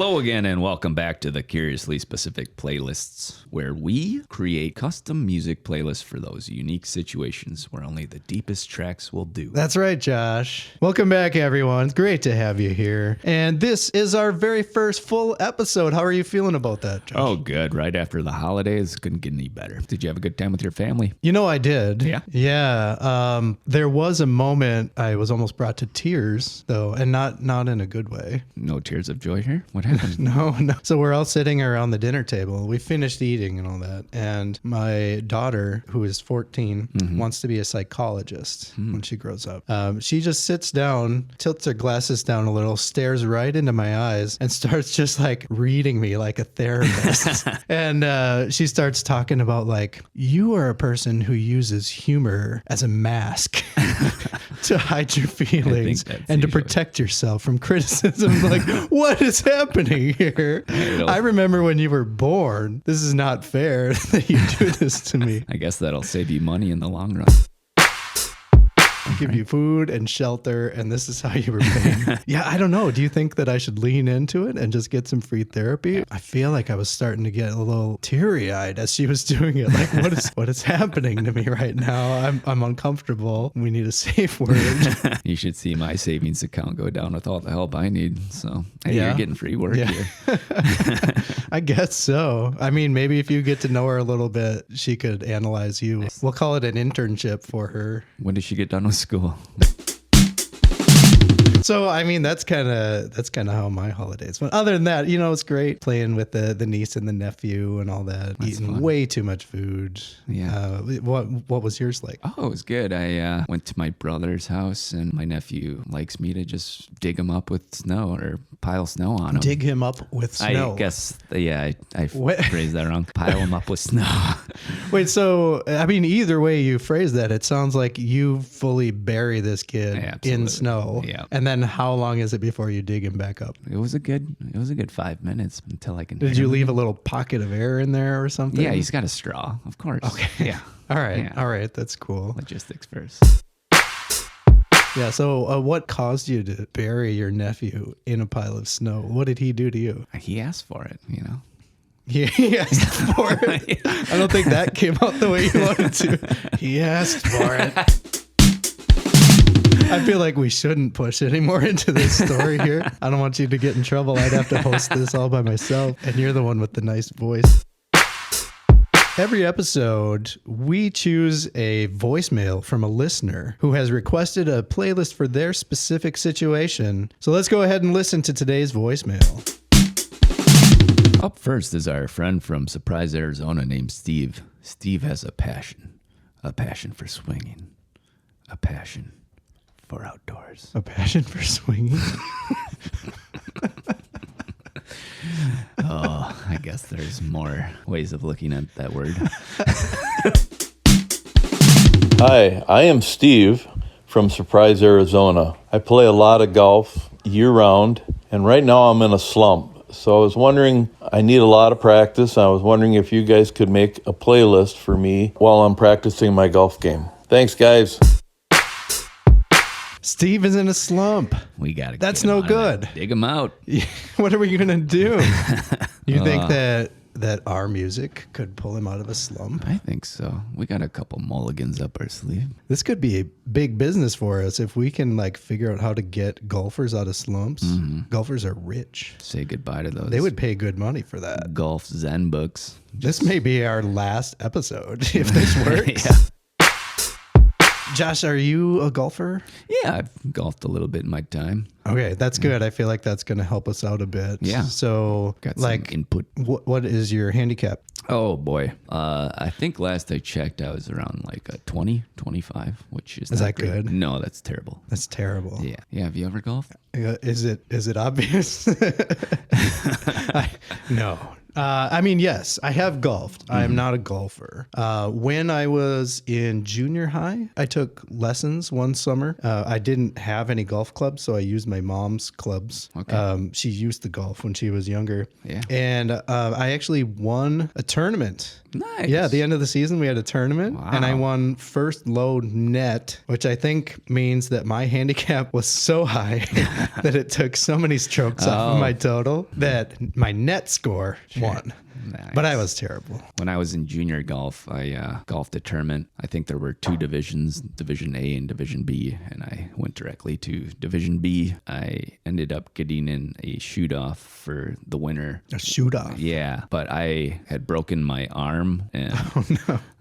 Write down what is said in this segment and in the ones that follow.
Hello again, and welcome back to the Curiously Specific Playlists, where we create custom music playlists for those unique situations where only the deepest tracks will do. That's right, Josh. Welcome back, everyone. It's great to have you here. And this is our very first full episode. How are you feeling about that, Josh? Oh, good. Right after the holidays, couldn't get any better. Did you have a good time with your family? You know, I did. Yeah? Yeah. There was a moment I was almost brought to tears, though, and not in a good way. No tears of joy here? What happened? No. So we're all sitting around the dinner table. We finished eating and all that. And my daughter, who is 14, wants to be a psychologist when she grows up. She just sits down, tilts her glasses down a little, stares right into my eyes, and starts just like reading me like a therapist. And she starts talking about like, you are a person who uses humor as a mask to hide your feelings and to protect yourself from criticism. Like, what is happening here? I remember when you were born. This is not fair that you do this to me. I guess that'll save you money in the long run. I give you food and shelter, and this is how you were paying. Yeah, I don't know. Do you think that I should lean into it and just get some free therapy? I feel like I was starting to get a little teary-eyed as she was doing it. Like, what is happening to me right now? I'm uncomfortable. We need a safe word. You should see my savings account go down with all the help I need. So, hey, Yeah. you're getting free work here. I guess so. I mean, maybe if you get to know her a little bit, she could analyze you. We'll call it an internship for her. When does she get done with school? So, I mean, that's kind of how my holidays went. Other than that, you know, it's great playing with the niece and the nephew and all that. That's eating fun. way too much food. Yeah. What was yours like? Oh, it was good. I went to my brother's house, and my nephew likes me to just dig him up with snow or pile snow on him. Dig him up with snow. I guess, yeah, I What? phrased that wrong. Pile him up with snow. Wait, so, I mean, either way you phrase that, it sounds like you fully bury this kid Yeah, absolutely. in snow. Yeah. And then how long is it before you dig him back up? It was a good 5 minutes until I can. Did you leave a little pocket of air in there or something? Yeah, he's got a straw, of course. Okay. Yeah. All right. Yeah. All right. That's cool. Logistics first. Yeah. So what caused you to bury your nephew in a pile of snow? What did he do to you? He asked for it, you know. He asked for it. I don't think that came out the way you wanted to. He asked for it. I feel like we shouldn't push any more into this story here. I don't want you to get in trouble. I'd have to host this all by myself, and you're the one with the nice voice. Every episode, we choose a voicemail from a listener who has requested a playlist for their specific situation. So let's go ahead and listen to today's voicemail. Up first is our friend from Surprise, Arizona named Steve. Steve has a passion for swinging, a passion for outdoors. A passion for swinging? Oh, I guess there's more ways of looking at that word. Hi, I am Steve from Surprise, Arizona. I play a lot of golf year-round, and right now I'm in a slump. So I was wondering, I need a lot of practice. I was wondering if you guys could make a playlist for me while I'm practicing my golf game. Thanks, guys. Steve is in a slump. We got to. That's no good. Dig him out. What are we going to do? You think that our music could pull him out of a slump? I think so. We got a couple mulligans up our sleeve. This could be a big business for us if we can like figure out how to get golfers out of slumps. Golfers are rich. Say goodbye to those. They would pay good money for that. golf Zen books. This may be our last episode if this works. Yeah. Josh, are you a golfer? Yeah, I've golfed a little bit in my time. Okay, that's good. I feel like that's going to help us out a bit. Yeah. So, Got some like, input. what is your handicap? Oh, boy. I think last I checked, I was around like a 20, 25, which is Is not that great. good? No, that's terrible. That's terrible. Yeah. Yeah, have you ever golfed? Is it obvious? No, I mean, yes, I have golfed. I'm not a golfer. When I was in junior high, I took lessons one summer. I didn't have any golf clubs, so I used my mom's clubs. Okay. She used to golf when she was younger. Yeah. And I actually won a tournament. Nice. Yeah, at the end of the season, we had a tournament, and I Wow. won first low net, which I think means that my handicap was so high that it took so many strokes off of my total that my net score won. Nice. But I was terrible. When I was in junior golf, I golfed a tournament. I think there were two divisions, Division A and Division B, and I went directly to Division B. I ended up getting in a shoot-off for the winner. A shoot off. Yeah, but I had broken my arm, and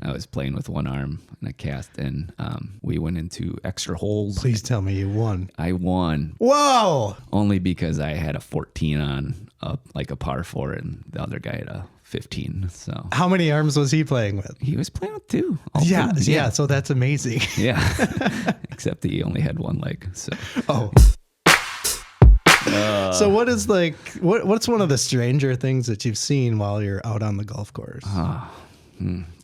I was playing with one arm in a cast, and we went into extra holes. Please tell me you won. I won Whoa! only because I had a 14 on, like a par 4, and the other guy had a 15. So How many arms was he playing with? he was playing with two. All Yeah, two. yeah. So that's amazing. Yeah. Except he only had one leg. So Oh. So what is like what's one of the stranger things that you've seen while you're out on the golf course?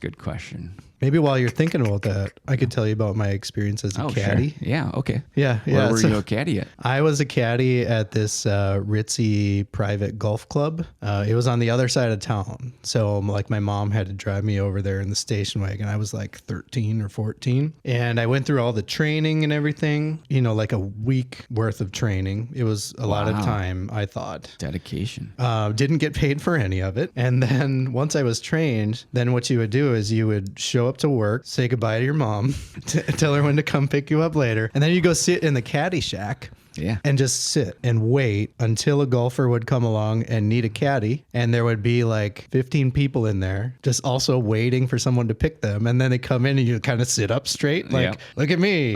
good question. Maybe while you're thinking about that, I could tell you about my experience as a caddy. Sure. Yeah. Okay. Yeah, Where yeah. were so you a caddy at? I was a caddy at this ritzy private golf club. It was on the other side of town. So like my mom had to drive me over there in the station wagon. I was like 13 or 14. And I went through all the training and everything, like a week worth of training. It was a lot of Wow. time, I thought. Dedication. Didn't get paid for any of it. And then once I was trained, then what you would do is you would show up to work, say goodbye to your mom, tell her when to come pick you up later. And then you go sit in the caddy shack. Yeah. And just sit and wait until a golfer would come along and need a caddy. And there would be like 15 people in there just also waiting for someone to pick them. And then they come in and you kind of sit up straight. Like, Yep. look at me.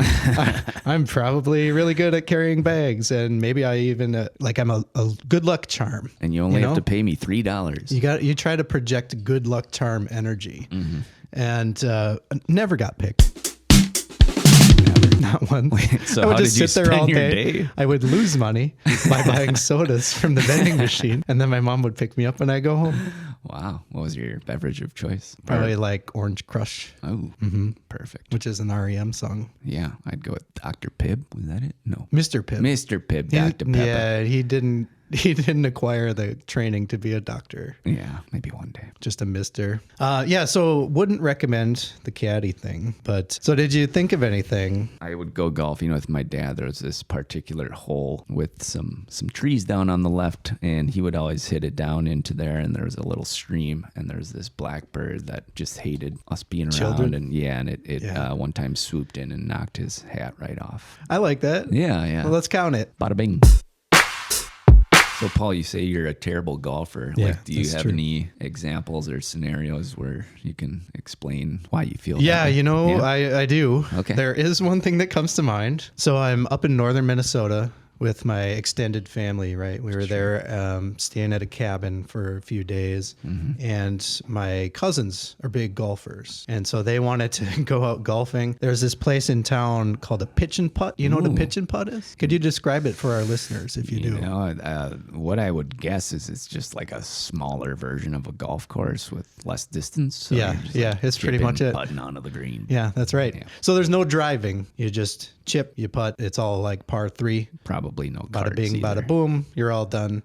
I'm probably really good at carrying bags. And maybe I even, I'm a good luck charm. And you only You have know? to pay me $3. You try to project good luck charm energy. And never got picked. Not one. So I would how just did you sit there all spend your day. day? I would lose money by buying sodas from the vending machine, and then my mom would pick me up when I go home. Wow. What was your beverage of choice? Probably like Orange Crush, Oh, perfect. which is an REM song. Yeah. I'd go with Dr. Pibb. Was that it? No. Mr. Pibb. Mr. Pibb, Dr. Pepper. Yeah, he didn't acquire the training to be a doctor. Yeah. Maybe one day. Just a mister. So wouldn't recommend the caddy thing. But so did you think of anything? I would go golfing with my dad. There was this particular hole with some trees down on the left, and he would always hit it down into there, and there was a little stream, and there was this blackbird that just hated us being around. Children? And it one time swooped in and knocked his hat right off. I like that. Yeah. Well, let's count it. Bada bing. So, Paul, you say you're a terrible golfer. Yeah, Do you that's have true. any examples or scenarios where you can explain why you feel Yeah, that way? Yeah? I do. Okay. There is one thing that comes to mind. So I'm up in northern Minnesota with my extended family, right? We were there staying at a cabin for a few days, and my cousins are big golfers. And so they wanted to go out golfing. There's this place in town called a pitch and putt. You know what a Ooh. pitch and putt is? Could you describe it for our listeners if you do? What I would guess is it's just like a smaller version of a golf course with less distance. So Yeah, you're just yeah, it's pretty chipping, much it. Putting onto the green. Yeah, that's right. Yeah. So there's no driving. You just chip, you putt. It's all like par 3. Probably no Bada carts bing, either. bada boom. You're all done.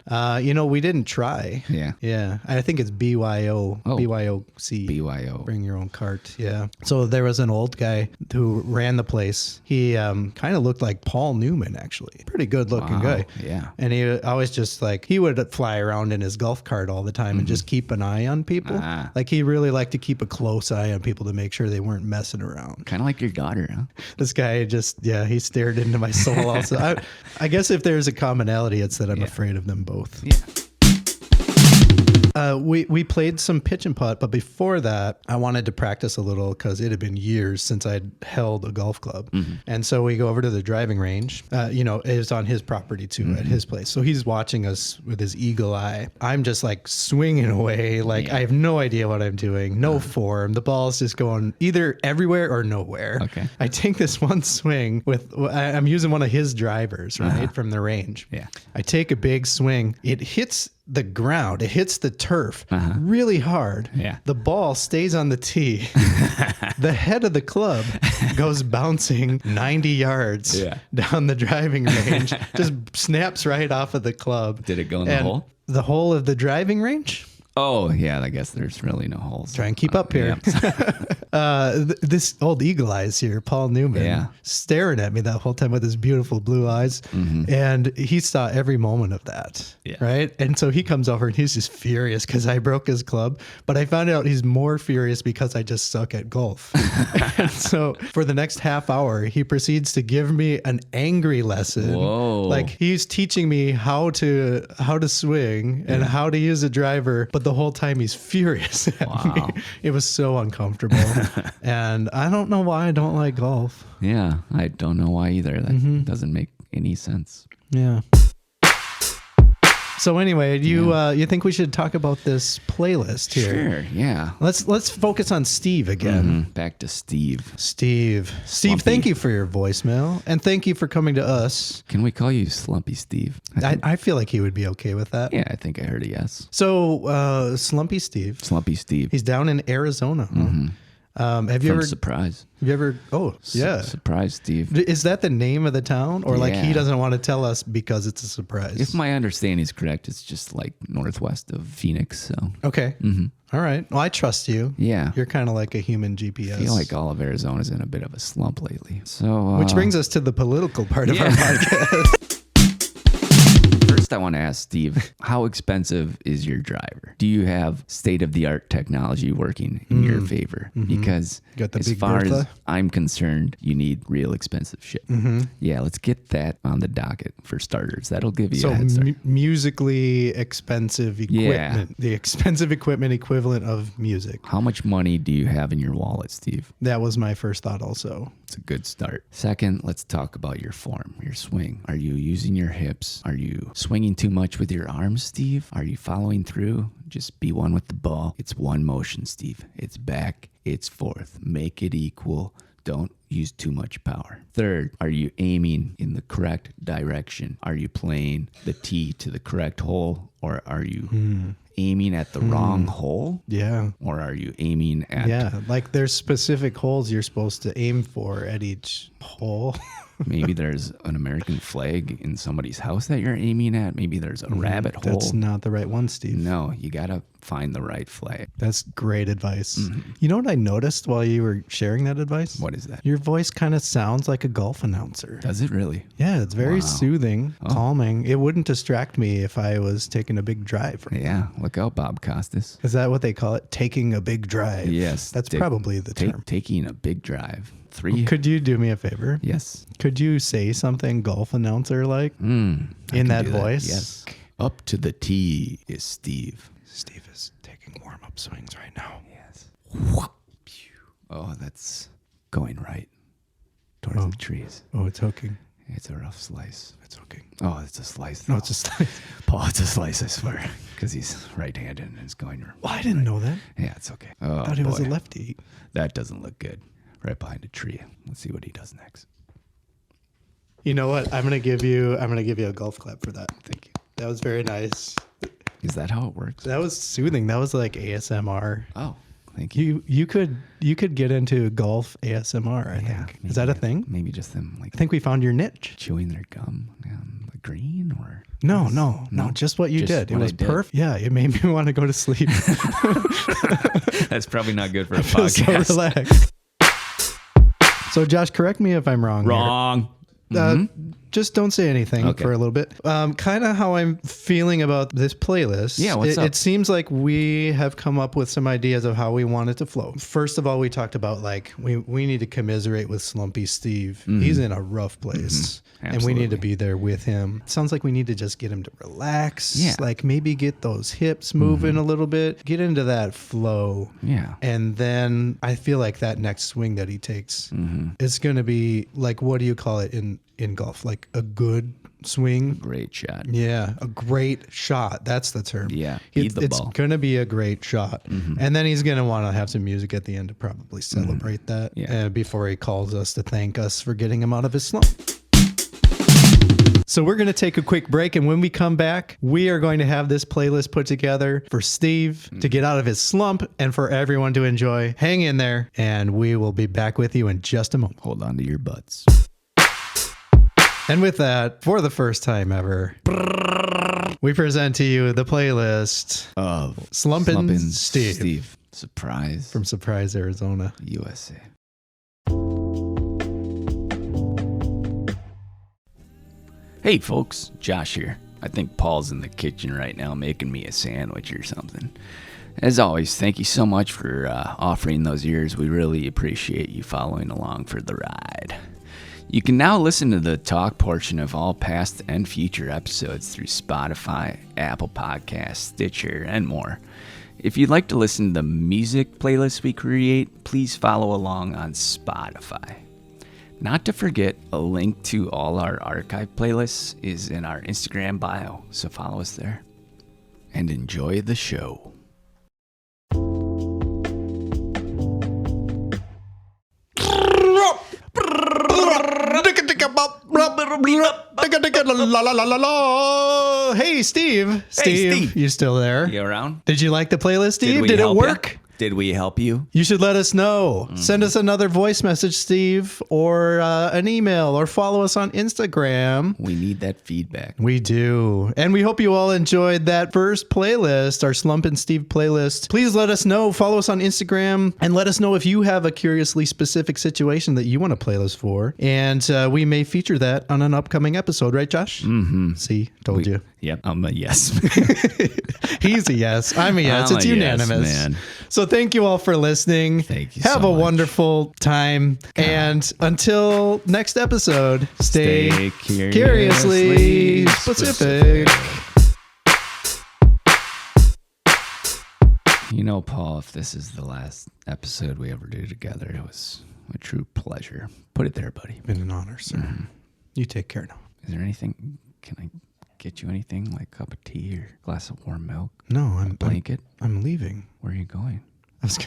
We didn't try. Yeah. Yeah. I think it's BYO. Oh. BYOC. BYO. Bring your own cart. Yeah. So there was an old guy who ran the place. He kind of looked like Paul Newman, actually. Pretty good looking Wow, guy. yeah. And he always just he would fly around in his golf cart all the time and just keep an eye on people. Ah. Like he really liked to keep a close eye on people to make sure they weren't messing around. Kind of like your daughter, huh? This guy he stared into my soul also. I guess if there's a commonality, it's that I'm afraid of them both. Yeah. We played some pitch and putt, but before that, I wanted to practice a little because it had been years since I'd held a golf club. And so we go over to the driving range. It was on his property too, at his place. So he's watching us with his eagle eye. I'm just like swinging away. I have no idea what I'm doing. No form. The ball's just going either everywhere or nowhere. Okay. I take this one swing I'm using one of his drivers, right, from the range. Yeah. I take a big swing. It hits the ground. It hits the turf really hard. Yeah. The ball stays on the tee. The head of the club goes bouncing 90 yards down the driving range. Just snaps right off of the club. Did it go in the hole? The hole of the driving range? Oh, yeah. I guess there's really no holes. Try and keep up here. This old eagle eyes here, Paul Newman, staring at me that whole time with his beautiful blue eyes. And he saw every moment of that. Right. And so he comes over and he's just furious because I broke his club. But I found out he's more furious because I just suck at golf. And so for the next half hour, he proceeds to give me an angry lesson. Whoa. Like he's teaching me how to swing and how to use a driver. But the whole time he's furious at me. It was so uncomfortable. And I don't know why I don't like golf. Yeah, I don't know why either. That doesn't make any sense. Yeah. So anyway, you think we should talk about this playlist here? Sure, yeah. Let's focus on Steve again. Back to Steve. Steve, thank you for your voicemail, and thank you for coming to us. Can we call you Slumpy Steve? I feel like he would be okay with that. Yeah, I think I heard a yes. So Slumpy Steve. Slumpy Steve. He's down in Arizona. Have you From ever? Surprise. Have you ever? Oh, yeah. Surprise, Steve. Is that the name of the town, or like he Yeah. doesn't want to tell us because it's a surprise? If my understanding is correct, it's just like northwest of Phoenix. So Okay. All right. Well, I trust you. yeah, You're kind of like a human GPS. I feel like all of Arizona's in a bit of a slump lately. So, Which brings us to the political part of our podcast. First, I want to ask Steve, how expensive is your driver? Do you have state-of-the-art technology working in your favor? Because Got the as big far as Bertha? I'm concerned, you need real expensive shit. Yeah, let's get that on the docket for starters. That'll give you So a head start. musically expensive equipment, the expensive equipment equivalent of music. How much money do you have in your wallet, Steve? That was my first thought also. It's a good start. Second, let's talk about your form, your swing. Are you using your hips? Are you swinging too much with your arms, Steve? Are you following through? Just be one with the ball. It's one motion, Steve. It's back, it's forth. Make it equal. Don't use too much power. Third, are you aiming in the correct direction? Are you playing the tee to the correct hole, or are you aiming at the wrong hole? Yeah. Or are you aiming at... Yeah. Like there's specific holes you're supposed to aim for at each hole. Maybe there's an American flag in somebody's house that you're aiming at. Maybe there's a rabbit hole. That's not the right one, Steve. No, you got to find the right flag. That's great advice. You know what I noticed while you were sharing that advice? What is that? Your voice kind of sounds like a golf announcer. Does it really? Yeah, it's very soothing, calming. It wouldn't distract me if I was taking a big drive. Yeah, look out, Bob Costas. Is that what they call it? Taking a big drive? Yes. That's probably the term. Taking a big drive. 3. Could you do me a favor? Yes. Could you say something golf announcer like in that voice? Yes. Up to the tee is Steve. Steve is taking warm-up swings right now. Yes. Oh, that's going right towards the trees. Oh, it's hooking. It's a rough slice. It's hooking. Oh, it's a slice. No, it's a slice. Paul, it's a slice, I swear. Because he's right-handed and it's going... Well, I didn't know that. Yeah, it's okay. Oh, I thought he was a boy. lefty. That doesn't look good. Right behind a tree. Let's see what he does next. You know what? I'm gonna give you a golf clap for that. Thank you. That was very nice. Is that how it works? That was soothing. That was like ASMR. Oh, thank you. You could get into golf ASMR, I think. Is that a thing? Maybe just them like I think we found your niche. chewing their gum on the green, or No, just what you Just did. It what was I did. perfect. Yeah, it made me want to go to sleep. That's probably not good for a Feel so podcast. relaxed. So Josh, correct me if I'm wrong. here. Wrong. Just don't say anything Okay. for a little bit. Kind of how I'm feeling about this playlist. Yeah, what's up? It seems like we have come up with some ideas of how we want it to flow. First of all, we talked about like we need to commiserate with Slumpy Steve. He's in a rough place. And we need to Absolutely. be there with him. Sounds like we need to just get him to relax. Yeah. Like maybe get those hips moving a little bit. Get into that flow. Yeah. And then I feel like that next swing that he takes is going to be like, what do you call it in golf? Like a good swing. Great shot. Yeah, a great shot. That's the term. Yeah, feed the it's ball. going to be a great shot. And then he's going to want to have some music at the end to probably celebrate that Yeah. before he calls us to thank us for getting him out of his slump. So we're going to take a quick break, and when we come back, we are going to have this playlist put together for Steve to get out of his slump and for everyone to enjoy. Hang in there, and we will be back with you in just a moment. Hold on to your butts. And with that, for the first time ever, we present to you the playlist Of Slumpin' Steve. Surprise. From Surprise, Arizona. USA. Hey folks, Josh here. I think Paul's in the kitchen right now making me a sandwich or something. As always, thank you so much for offering those ears. We really appreciate you following along for the ride. You can now listen to the talk portion of all past and future episodes through Spotify, Apple Podcasts, Stitcher, and more. If you'd like to listen to the music playlists we create, please follow along on Spotify. Not to forget, a link to all our archive playlists is in our Instagram bio, so follow us there. And enjoy the show. Hey, Steve. Steve. You still there? You around? Did you like the playlist, Steve? we Did it help work? ya? Did we help you? You should let us know. Send us another voice message, Steve, or an email, or follow us on Instagram. We need that feedback. We do. And we hope you all enjoyed that first playlist, our Slumpin' Steve playlist. Please let us know. Follow us on Instagram and let us know if you have a curiously specific situation that you want a playlist for. And we may feature that on an upcoming episode, right, Josh? Mm-hmm. See, told you. Yep, I'm a yes. He's a yes. I'm a yes. I'm It's a yes, unanimous. man. So thank you all for listening. Thank you Have so a much. wonderful time. And until next episode, stay curiously specific. You know, Paul, if this is the last episode we ever do together, it was a true pleasure. Put it there, buddy. Been an honor, sir. You take care now. Is there anything? Can I get you anything like a cup of tea or a glass of warm milk? No, I'm Blanket? I'm leaving. Where are you going? I was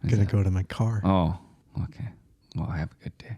gonna go to my car. Oh, okay. Well, have a good day.